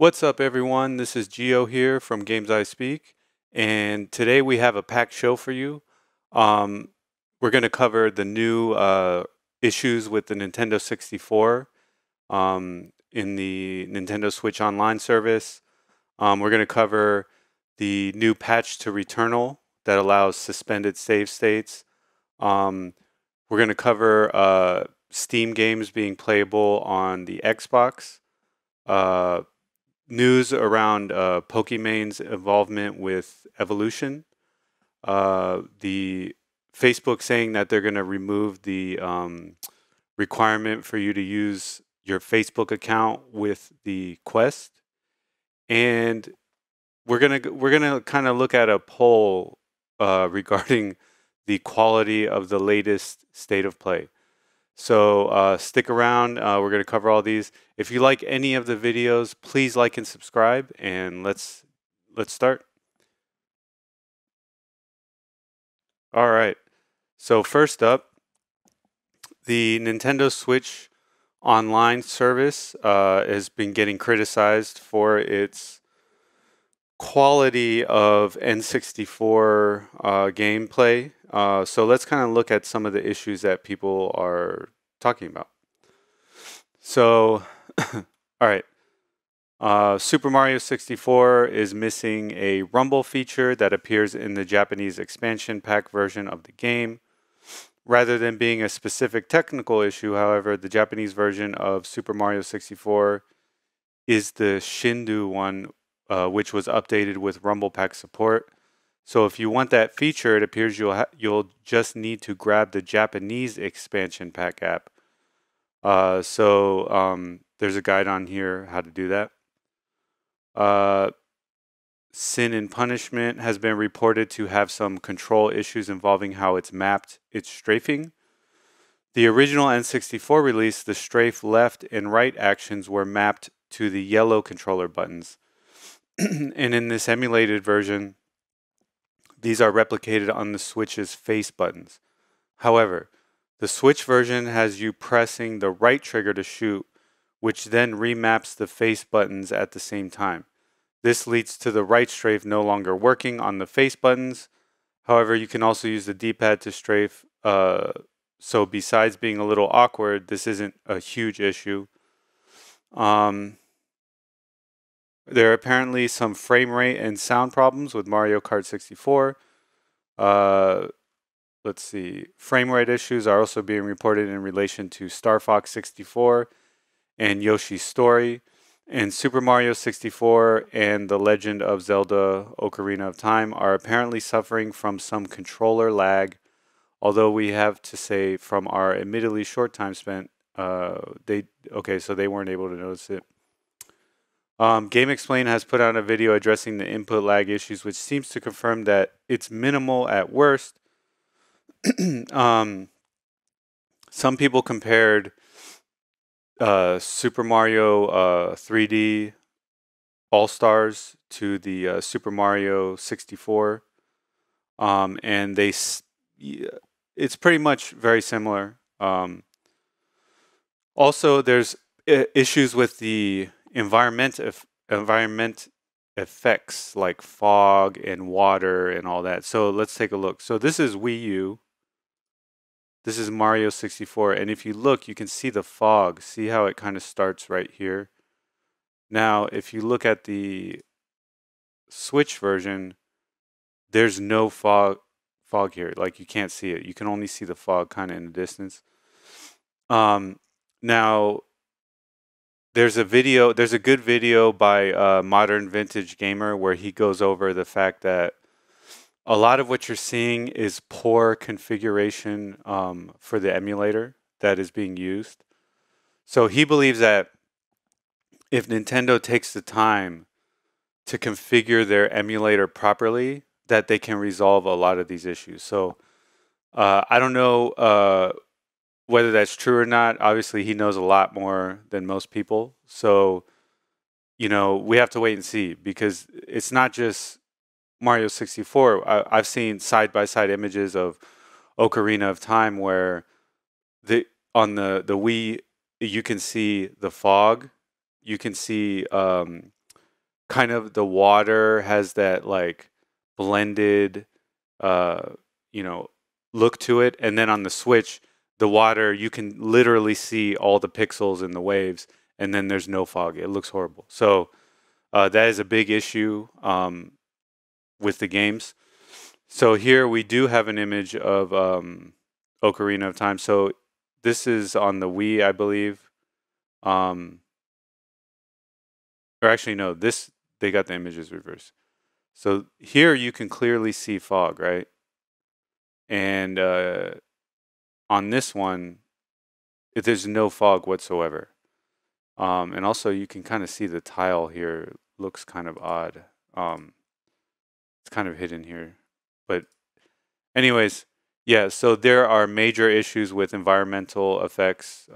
What's up, everyone? This is Gio here from gamesispeak, and today we have a packed show for you. Um, we're going to cover the new issues with the Nintendo 64 in the Nintendo Switch Online service. We're going to cover the new patch to Returnal that allows suspended save states. We're going to cover Steam games being playable on the Xbox. News around Pokemane's involvement with evolution. The Facebook saying that they're going to remove the requirement for you to use your Facebook account with the Quest, and we're gonna kind of look at a poll regarding the quality of the latest state of play. So stick around. We're going to cover all these. If you like any of the videos, please like and subscribe, and let's start. All right. So first up, the Nintendo Switch Online service has been getting criticized for its quality of N64 gameplay. So let's kind of look at some of the issues that people are talking about. So, all right. Super Mario 64 is missing a rumble feature that appears in the Japanese expansion pack version of the game. Rather than being a specific technical issue, however, the Japanese version of Super Mario 64 is the Shindu one, which was updated with rumble pack support. So if you want that feature, it appears you'll just need to grab the Japanese expansion pack app. There's a guide on here how to do that. Sin and Punishment has been reported to have some control issues involving how it's mapped its strafing. The original N64 release, the strafe left and right actions were mapped to the yellow controller buttons. And in this emulated version, these are replicated on the Switch's face buttons. However, the Switch version has you pressing the right trigger to shoot, which then remaps the face buttons at the same time. This leads to the right strafe no longer working on the face buttons. However, you can also use the D-pad to strafe. So besides being a little awkward, this isn't a huge issue. There are apparently some frame rate and sound problems with Mario Kart 64. Let's see. Frame rate issues are also being reported in relation to Star Fox 64 and Yoshi's Story. And Super Mario 64 and The Legend of Zelda Ocarina of Time are apparently suffering from some controller lag, although we have to say from our admittedly short time spent, so they weren't able to notice it. GameXplain has put out a video addressing the input lag issues, which seems to confirm that it's minimal at worst. Some people compared Super Mario 3D All-Stars to the Super Mario 64, and it's pretty much very similar. Also, there's issues with the environment effects like fog and water and all that. So let's take a look. So this is Wii U. This is Mario 64, and if you look, you can see the fog. See how it kind of starts right here? Now, if you look at the Switch version, there's no fog here. Like, you can't see it. You can only see the fog kind of in the distance. Now, there's a good video by Modern Vintage Gamer where he goes over the fact that a lot of what you're seeing is poor configuration for the emulator that is being used. So he believes that if Nintendo takes the time to configure their emulator properly, that they can resolve a lot of these issues. So I don't know whether that's true or not. Obviously, he knows a lot more than most people. So, we have to wait and see, because it's not just Mario 64. I've seen side-by-side images of Ocarina of Time where on the Wii, you can see the fog. You can see kind of the water has that like blended, you know, look to it. And then on the Switch, the water, you can literally see all the pixels in the waves, and then there's no fog. It looks horrible. So that is a big issue with the games. So here we do have an image of Ocarina of Time. So this is on the Wii, I believe. Or actually, no, they got the images reversed. So here you can clearly see fog, right? And on this one, there's no fog whatsoever. And also you can kind of see the tile here looks kind of odd. It's kind of hidden here. But anyways, yeah, so there are major issues with environmental effects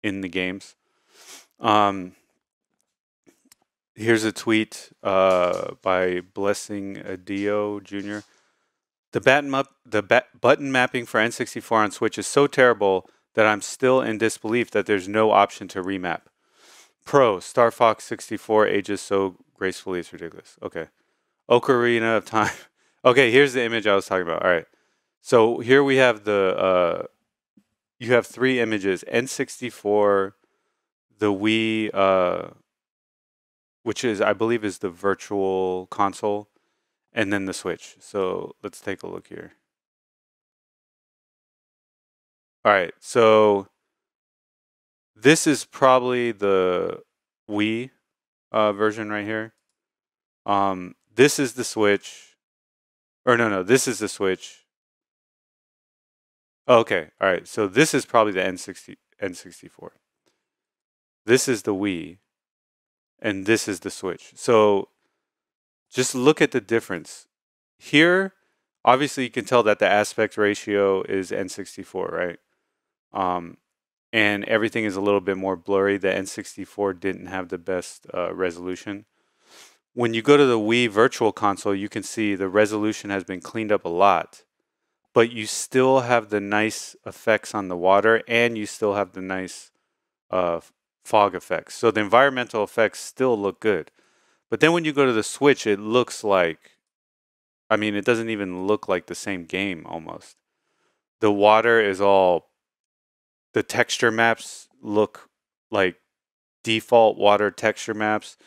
in the games. Here's a tweet by Blessing Adio Jr. The button mapping for N64 on Switch is so terrible that I'm still in disbelief that there's no option to remap. Pro, Star Fox 64 ages so gracefully, it's ridiculous. Okay. Ocarina of Time. Okay, here's the image I was talking about. All right. So here we have you have 3 images. N64, the Wii, which is, I believe, is the virtual console, and then the Switch. So let's take a look here. All right, so this is probably the Wii version right here. This is the Switch. Or no, this is the Switch. Oh, okay, all right, so this is probably the N64. This is the Wii, and this is the Switch. So just look at the difference. Here, obviously you can tell that the aspect ratio is N64, right? And everything is a little bit more blurry. The N64 didn't have the best resolution. When you go to the Wii Virtual Console, you can see the resolution has been cleaned up a lot, but you still have the nice effects on the water, and you still have the nice fog effects. So the environmental effects still look good. But then when you go to the Switch, it looks like, I mean, it doesn't even look like the same game almost. The water is all, the texture maps look like default water texture maps.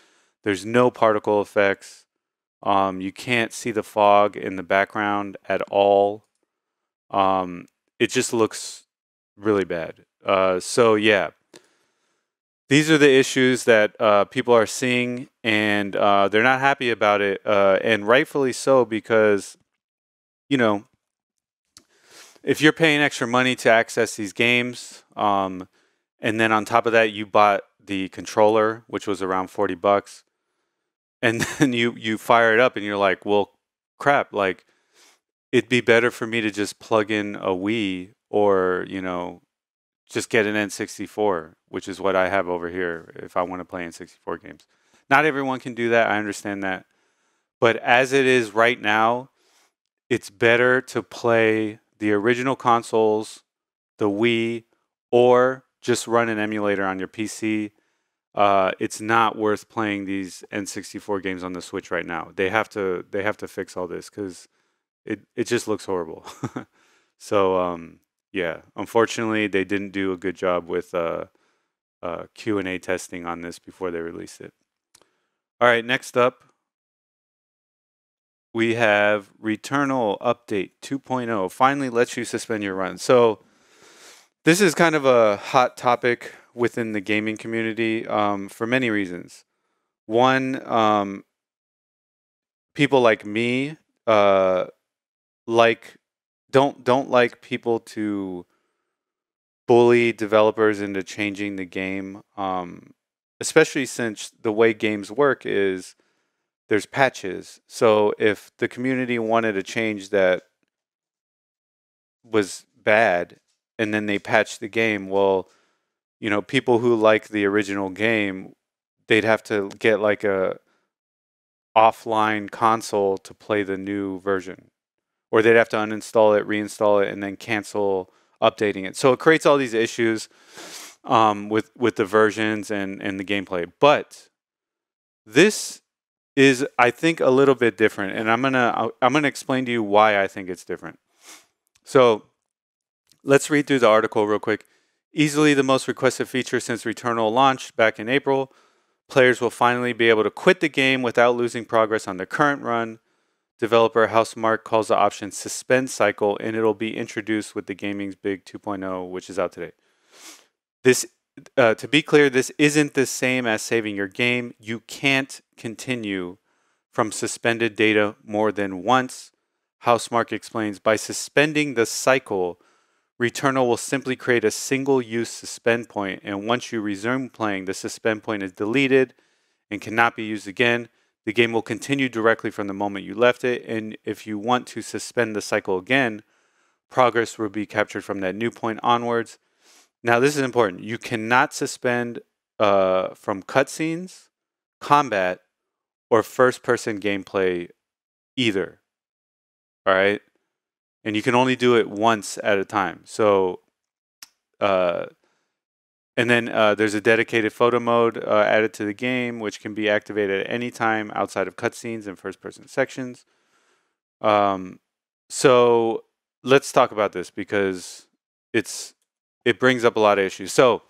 There's no particle effects. You can't see the fog in the background at all. It just looks really bad. So yeah, these are the issues that people are seeing, and they're not happy about it, and rightfully so, because, you know, if you're paying extra money to access these games, and then on top of that you bought the controller, which was around $40, and then you fire it up and you're like, well, crap, like, it'd be better for me to just plug in a Wii, or, you know, just get an N64, which is what I have over here if I want to play N64 games. Not everyone can do that, I understand that. But as it is right now, it's better to play the original consoles, the Wii, or just run an emulator on your PC. It's not worth playing these N64 games on the Switch right now. They have to fix all this, because it just looks horrible. So yeah, unfortunately, they didn't do a good job with Q&A testing on this before they released it. All right, next up, we have Returnal Update 2.0. Finally lets you suspend your run. So this is kind of a hot topic within the gaming community for many reasons. One, people like me don't like people to bully developers into changing the game, especially since the way games work is there's patches. So if the community wanted a change that was bad and then they patched the game, well, you know, people who like the original game, they'd have to get like a offline console to play the new version, or they'd have to uninstall it, reinstall it, and then cancel updating it. So it creates all these issues with the versions and the gameplay. But this is, I think, a little bit different, and I'm gonna explain to you why I think it's different. So let's read through the article real quick. Easily the most requested feature since Returnal launched back in April. Players will finally be able to quit the game without losing progress on their current run. Developer Housemarque calls the option Suspend Cycle, and it'll be introduced with the Gaming's Big 2.0, which is out today. This, to be clear, this isn't the same as saving your game. You can't continue from suspended data more than once. Housemarque explains, by suspending the cycle, Returnal will simply create a single-use suspend point, and once you resume playing, the suspend point is deleted and cannot be used again. The game will continue directly from the moment you left it, and if you want to suspend the cycle again, progress will be captured from that new point onwards. Now, this is important. You cannot suspend from cutscenes, combat, or first-person gameplay either. All right? And you can only do it once at a time. So, and then there's a dedicated photo mode added to the game, which can be activated at any time outside of cutscenes and first-person sections. So let's talk about this because it brings up a lot of issues. So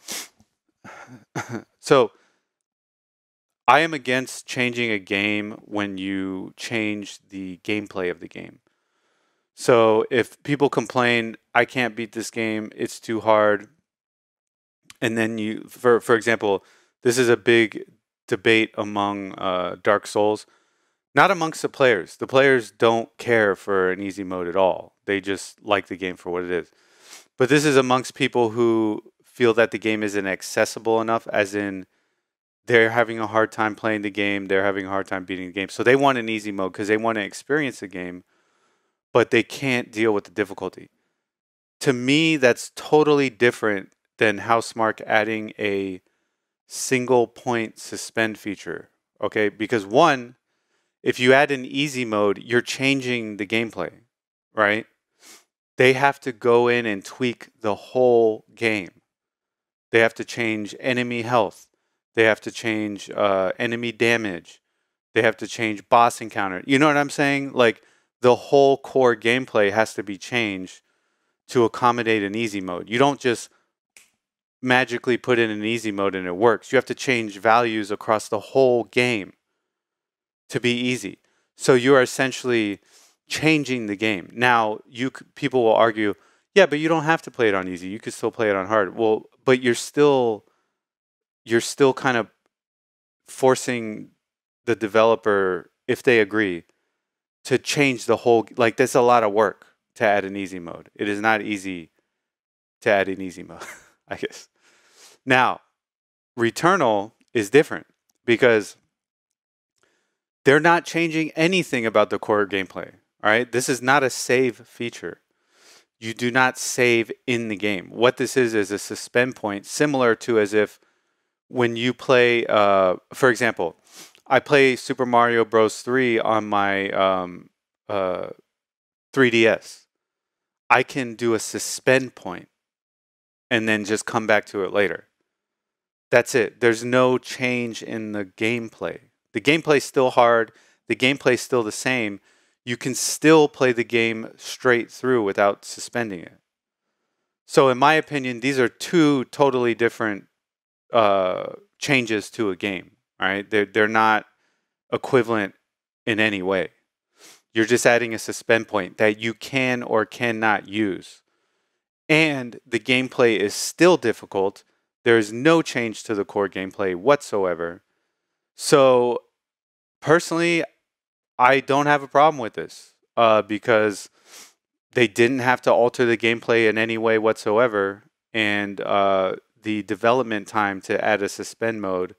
I am against changing a game when you change the gameplay of the game. So if people complain, I can't beat this game, it's too hard, and then you, for example, this is a big debate among Dark Souls, not amongst the players. The players don't care for an easy mode at all. They just like the game for what it is. But this is amongst people who feel that the game isn't accessible enough, as in they're having a hard time playing the game, they're having a hard time beating the game. So they want an easy mode because they want to experience the game, but they can't deal with the difficulty. To me, that's totally different than Housemarque adding a single point suspend feature. Okay, because one, if you add an easy mode, you're changing the gameplay, right? They have to go in and tweak the whole game. They have to change enemy health. They have to change enemy damage. They have to change boss encounter. You know what I'm saying? Like, the whole core gameplay has to be changed to accommodate an easy mode. You don't just magically put in an easy mode and it works. You have to change values across the whole game to be easy. So you are essentially changing the game. Now, people will argue, yeah, but you don't have to play it on easy. You could still play it on hard. Well, but you're still kind of forcing the developer, if they agree, to change the whole, like, there's a lot of work to add an easy mode. It is not easy to add an easy mode, I guess. Now, Returnal is different because they're not changing anything about the core gameplay. All right, this is not a save feature. You do not save in the game. What this is a suspend point, similar to as if when you play, for example, I play Super Mario Bros. 3 on my 3DS. I can do a suspend point and then just come back to it later. That's it. There's no change in the gameplay. The gameplay's still hard. The gameplay's still the same. You can still play the game straight through without suspending it. So in my opinion, these are two totally different changes to a game. Right? They're not equivalent in any way. You're just adding a suspend point that you can or cannot use. And the gameplay is still difficult. There is no change to the core gameplay whatsoever. So personally, I don't have a problem with this because they didn't have to alter the gameplay in any way whatsoever. And the development time to add a suspend mode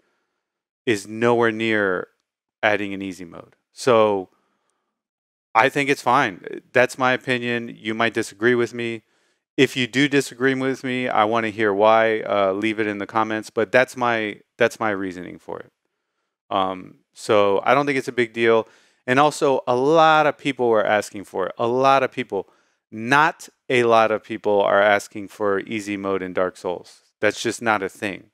is nowhere near adding an easy mode. So I think it's fine. That's my opinion. You might disagree with me. If you do disagree with me, I want to hear why. Leave it in the comments. But that's my reasoning for it. So I don't think it's a big deal. And also, a lot of people were asking for it. A lot of people. Not a lot of people are asking for easy mode in Dark Souls. That's just not a thing.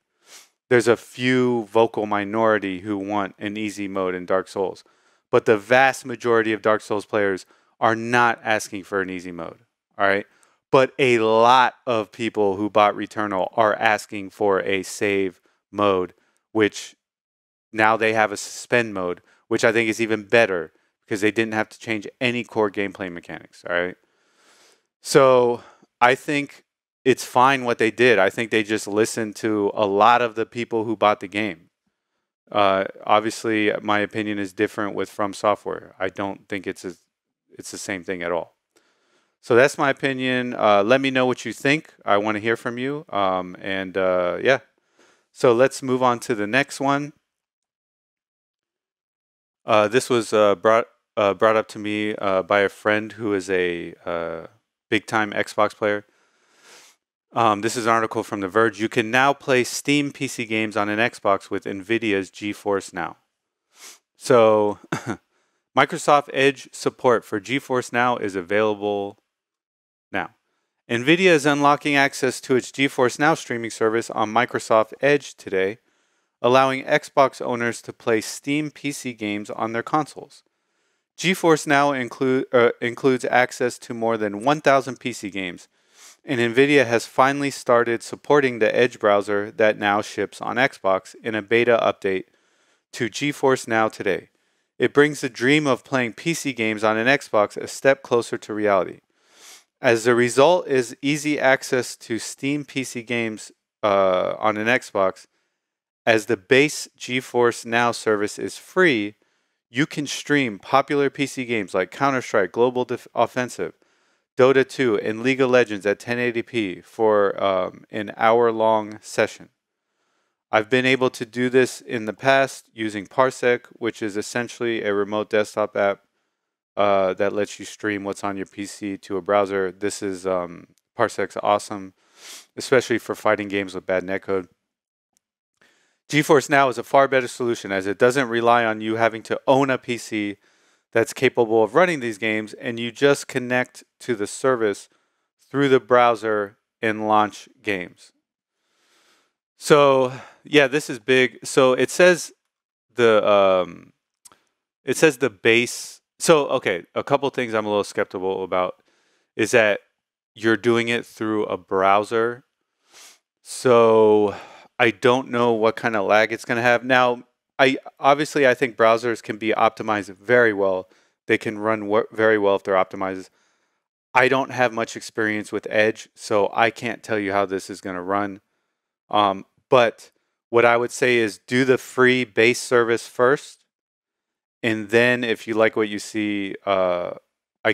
there's a few vocal minority who want an easy mode in Dark Souls. But the vast majority of Dark Souls players are not asking for an easy mode. All right. But a lot of people who bought Returnal are asking for a save mode, which now they have a suspend mode, which I think is even better because they didn't have to change any core gameplay mechanics. All right. So I think it's fine what they did. I think they just listened to a lot of the people who bought the game. Obviously, my opinion is different with From Software. I don't think it's the same thing at all. So that's my opinion. Let me know what you think. I want to hear from you. Yeah. So let's move on to the next one. This was brought up to me by a friend who is a big-time Xbox player. This is an article from The Verge. You can now play Steam PC games on an Xbox with NVIDIA's GeForce Now. So Microsoft Edge support for GeForce Now is available now. NVIDIA is unlocking access to its GeForce Now streaming service on Microsoft Edge today, allowing Xbox owners to play Steam PC games on their consoles. GeForce Now includes access to more than 1,000 PC games, and NVIDIA has finally started supporting the Edge browser that now ships on Xbox in a beta update to GeForce Now today. It brings the dream of playing PC games on an Xbox a step closer to reality. As the result is easy access to Steam PC games on an Xbox. As the base GeForce Now service is free, you can stream popular PC games like Counter-Strike Global Offensive, Dota 2, and League of Legends at 1080p for an hour-long session. I've been able to do this in the past using Parsec, which is essentially a remote desktop app that lets you stream what's on your PC to a browser. This is Parsec's awesome, especially for fighting games with bad netcode. GeForce Now is a far better solution as it doesn't rely on you having to own a PC that's capable of running these games, and you just connect to the service through the browser and launch games. So yeah, this is big. So it says the base. So okay, a couple things I'm a little skeptical about is that you're doing it through a browser. So I don't know what kind of lag it's going to have. Now, I think browsers can be optimized very well. They can run very well if they're optimized. I don't have much experience with Edge, so I can't tell you how this is going to run. But what I would say is do the free base service first, and then if you like what you see, I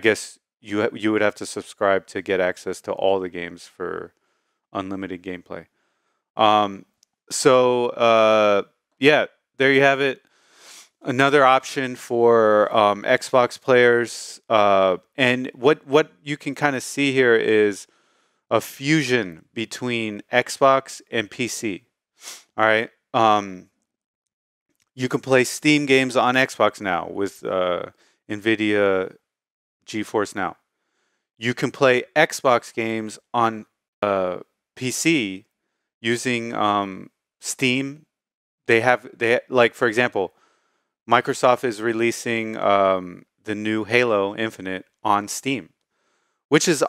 guess you would have to subscribe to get access to all the games for unlimited gameplay. Yeah, there you have it. Another option for Xbox players. And what you can kind of see here is a fusion between Xbox and PC. All right. You can play Steam games on Xbox now with NVIDIA GeForce Now. You can play Xbox games on PC using Steam. Like, for example, Microsoft is releasing the new Halo Infinite on Steam, which is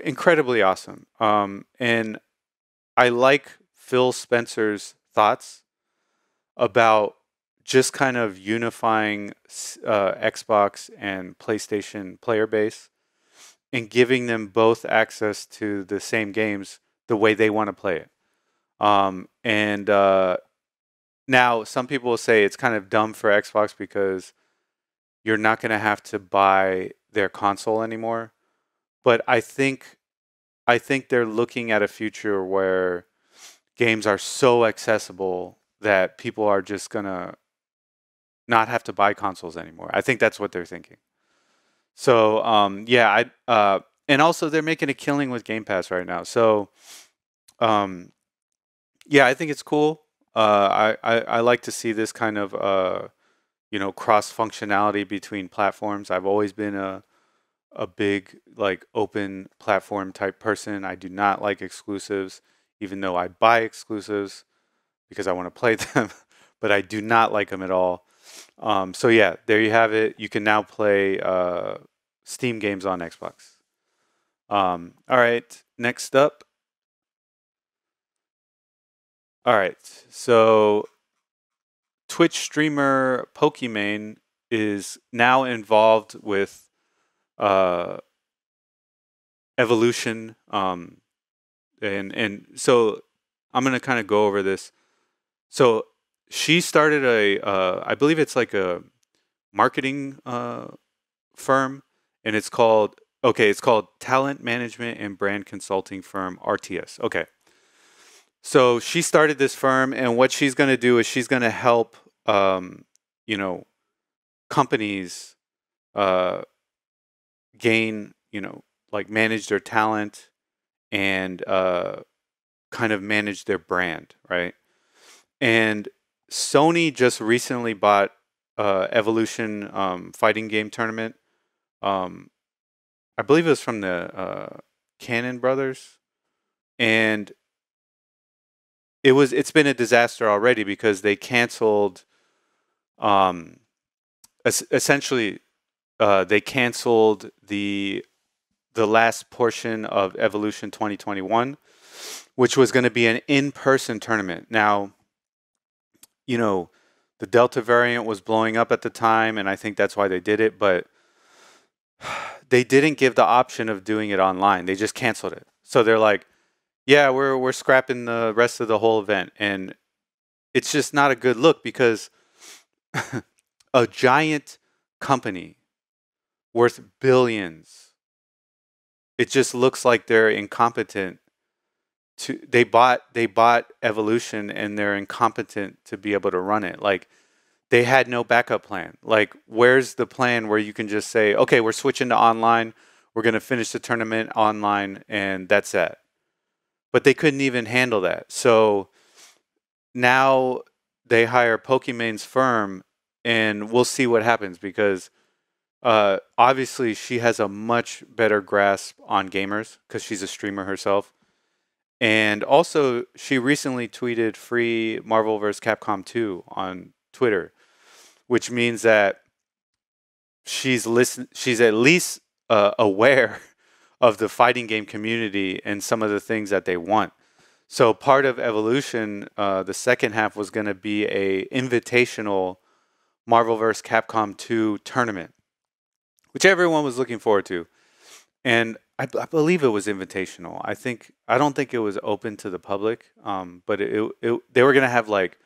incredibly awesome. And I like Phil Spencer's thoughts about just kind of unifying Xbox and PlayStation player base and giving them both access to the same games the way they want to play it. Now, some people will say it's kind of dumb for Xbox because you're not going to have to buy their console anymore. But I think they're looking at a future where games are so accessible that people are just going to not have to buy consoles anymore. I think that's what they're thinking. So, and also they're making a killing with Game Pass right now. So, yeah, I think it's cool. I like to see this kind of cross functionality between platforms. I've always been a big like open platform type person. I do not like exclusives, even though I buy exclusives. because I want to play them, but I do not like them at all. So yeah, there you have it. You can now play Steam games on Xbox. All right, next up. All right, so Twitch streamer Pokemane is now involved with uh, Evolution, and so I'm gonna kind of go over this. So she started I believe it's like a marketing firm, and it's called Talent Management and Brand Consulting Firm, RTS. Okay. So she started this firm, and what she's going to do is she's going to help, you know, companies uh, gain, like manage their talent and kind of manage their brand, right? And Sony just recently bought Evolution fighting game tournament. I believe it was from the Cannon Brothers, and it's been a disaster already because they canceled essentially they canceled the last portion of Evolution 2021, which was going to be an in-person tournament. Now, the Delta variant was blowing up at the time, and I think that's why they did it, but they didn't give the option of doing it online. They just canceled it. So they're like, yeah, we're scrapping the rest of the whole event, and it's just not a good look because a giant company worth billions, it just looks like they're incompetent to they bought Evolution, and they're incompetent to be able to run it. Like, they had no backup plan. Like, where's the plan where you can just say, okay, we're switching to online, we're going to finish the tournament online, and that's it. But they couldn't even handle that. So now they hire Pokemane's firm, and we'll see what happens because obviously she has a much better grasp on gamers because she's a streamer herself. And also, she recently tweeted free Marvel vs. Capcom 2 on Twitter, which means that she's at least aware of the fighting game community and some of the things that they want. So part of Evolution, the second half was going to be a invitational Marvel vs. Capcom 2 tournament, which everyone was looking forward to. And I believe it was invitational. I don't think it was open to the public, but they were going to have like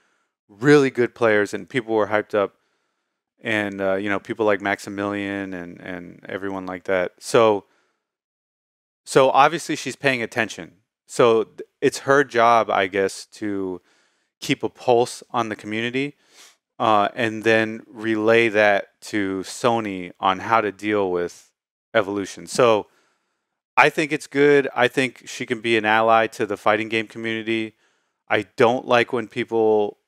really good players, and people were hyped up, and people like Maximilian and everyone like that. So obviously she's paying attention. So it's her job, I guess, to keep a pulse on the community, and then relay that to Sony on how to deal with Evolution. So I think it's good. I think she can be an ally to the fighting game community. I don't like when people,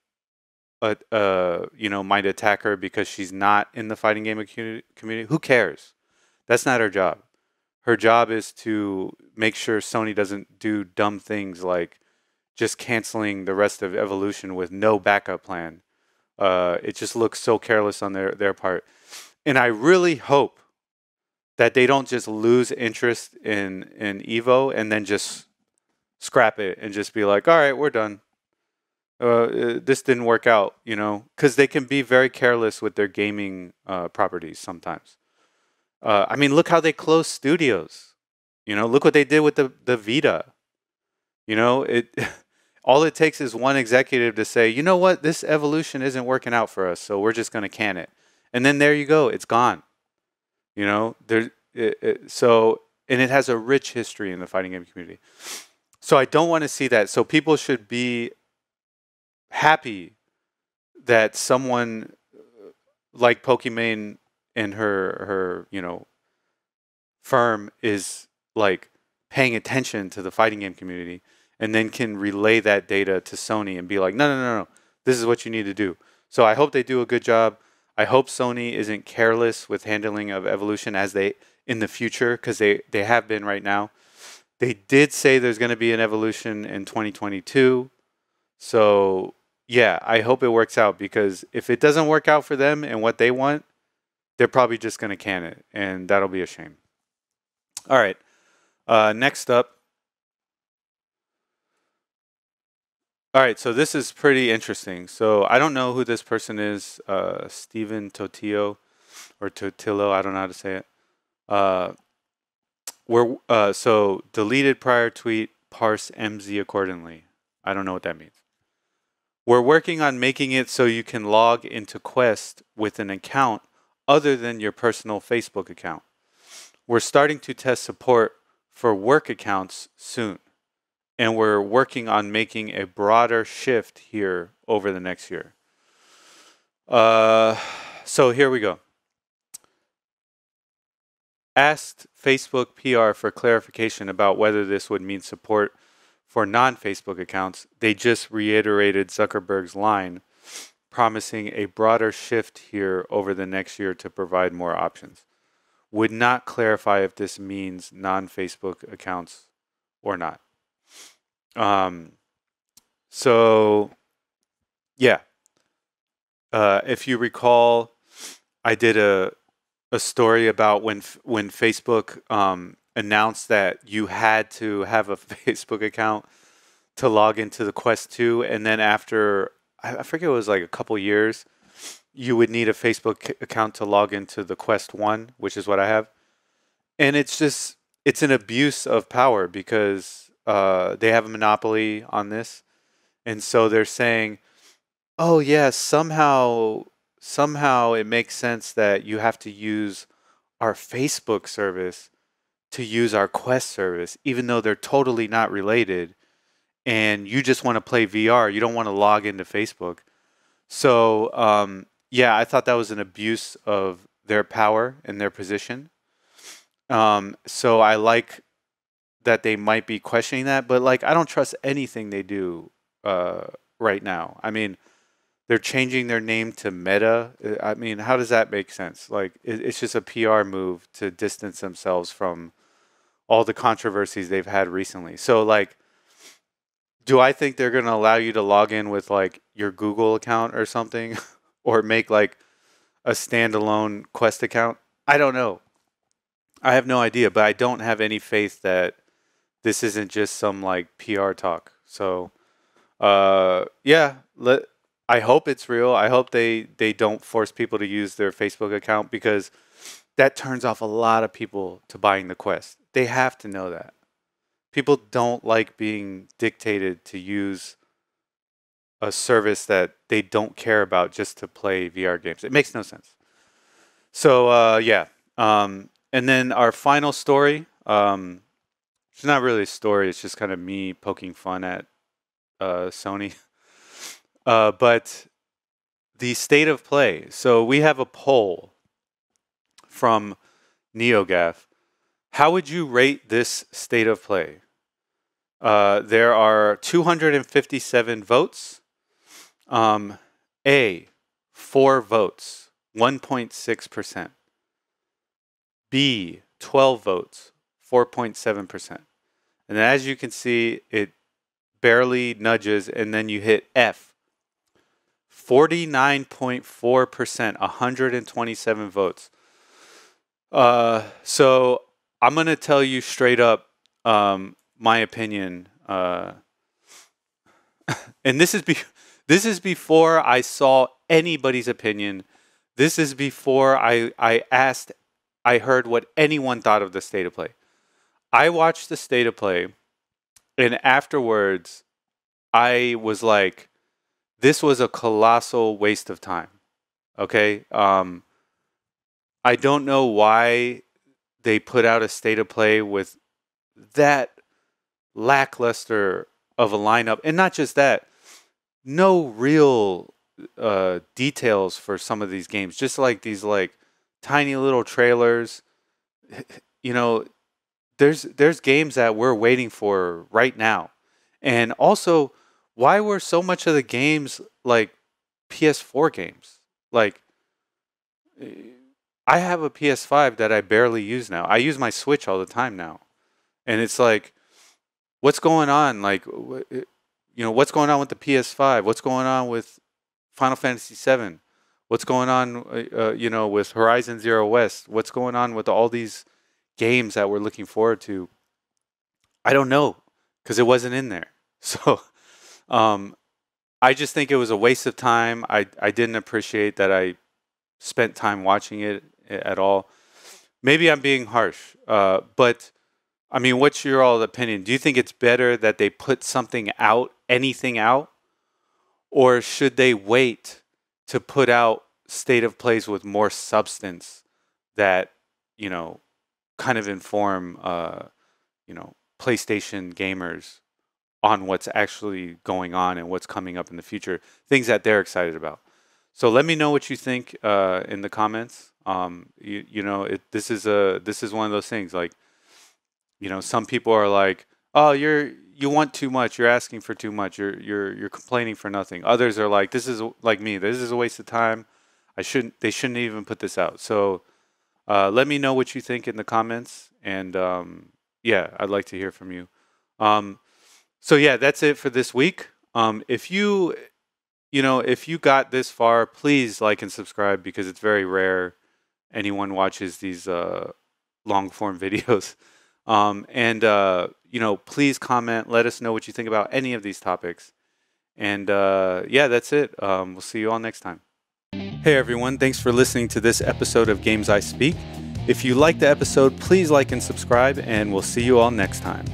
might attack her because she's not in the fighting game community. Who cares? That's not her job. Her job is to make sure Sony doesn't do dumb things like just canceling the rest of Evolution with no backup plan. It just looks so careless on their part. And I really hope that they don't just lose interest in Evo and then just scrap it and just be like, all right, we're done. This didn't work out, because they can be very careless with their gaming properties sometimes. I mean, look how they close studios. Look what they did with the Vita. All it takes is one executive to say, you know what, this Evolution isn't working out for us, so we're just going to can it. And then there you go, it's gone. And it has a rich history in the fighting game community. So I don't want to see that. So people should be happy that someone like Pokemane and her firm is like paying attention to the fighting game community, and then can relay that data to Sony and be like, no, this is what you need to do. So I hope they do a good job. I hope Sony isn't careless with handling of Evolution as they in the future, because they have been right now. They did say there's going to be an Evolution in 2022. So yeah, I hope it works out, because if it doesn't work out for them and what they want, they're probably just going to can it, and that'll be a shame. All right. Next up. All right, so this is pretty interesting. So I don't know who this person is, Steven Totillo or Totillo. I don't know how to say it. So deleted prior tweet, parse MZ accordingly. I don't know what that means. We're working on making it so you can log into Quest with an account other than your personal Facebook account. We're starting to test support for work accounts soon, and we're working on making a broader shift here over the next year. So here we go. Asked Facebook PR for clarification about whether this would mean support for non-Facebook accounts. They just reiterated Zuckerberg's line, promising a broader shift here over the next year to provide more options. Would not clarify if this means non-Facebook accounts or not. So yeah, if you recall, I did a story about when Facebook announced that you had to have a Facebook account to log into the Quest 2, and then after, I forget, it was like a couple years, you would need a Facebook account to log into the Quest 1, which is what I have. And it's an abuse of power, because they have a monopoly on this. And so they're saying, oh yeah, somehow it makes sense that you have to use our Facebook service to use our Quest service, even though they're totally not related, and you just want to play VR. You don't want to log into Facebook. So yeah, I thought that was an abuse of their power and their position. So I like that they might be questioning that, but like, I don't trust anything they do right now. I mean, they're changing their name to Meta. I mean, how does that make sense? Like, it's just a PR move to distance themselves from all the controversies they've had recently. So like, do I think they're going to allow you to log in with like your Google account or something, or make like a standalone Quest account? I don't know. I have no idea, but I don't have any faith that this isn't just some like PR talk. So yeah, I hope it's real. I hope they don't force people to use their Facebook account, because that turns off a lot of people to buying the Quest. They have to know that. People don't like being dictated to use a service that they don't care about just to play VR games. It makes no sense. So yeah. And then our final story. It's not really a story. It's just kind of me poking fun at Sony. But the state of play. So we have a poll from NeoGAF. How would you rate this state of play? There are 257 votes. A, 4 votes, 1.6%. B, 12 votes, 4.7%. And as you can see, it barely nudges, and then you hit F. 49.4%, 127 votes. So I'm going to tell you straight up my opinion. And this is before I saw anybody's opinion. This is before I heard what anyone thought of the state of play. I watched the state of play, and afterwards, I was like, this was a colossal waste of time. Okay? I don't know why they put out a state of play with that lackluster of a lineup. And not just that, no real details for some of these games. Just like these like tiny little trailers. You know, there's games that we're waiting for right now. And also, why were so much of the games like PS4 games? Like, I have a PS5 that I barely use now. I use my Switch all the time now. And it's like, what's going on? Like, what's going on with the PS5? What's going on with Final Fantasy VII? What's going on, with Horizon Zero West? What's going on with all these games that we're looking forward to? I don't know, because it wasn't in there. So I just think it was a waste of time. I didn't appreciate that I spent time watching it at all. Maybe I'm being harsh, but I mean, what's your all opinion? Do you think it's better that they put something out, anything out, or should they wait to put out state of plays with more substance that, kind of inform, PlayStation gamers on what's actually going on and what's coming up in the future, things that they're excited about. So let me know what you think in the comments. This is one of those things, like, some people are like, oh, you want too much, you're asking for too much, you're complaining for nothing. Others are like, this is like me, this is a waste of time. They shouldn't even put this out. So let me know what you think in the comments, and yeah, I'd like to hear from you. So yeah, that's it for this week. If you got this far, please like and subscribe, because it's very rare anyone watches these long form videos. Please comment, let us know what you think about any of these topics. And yeah, that's it. We'll see you all next time. Hey everyone, thanks for listening to this episode of Games I Speak. If you liked the episode, please like and subscribe, and we'll see you all next time.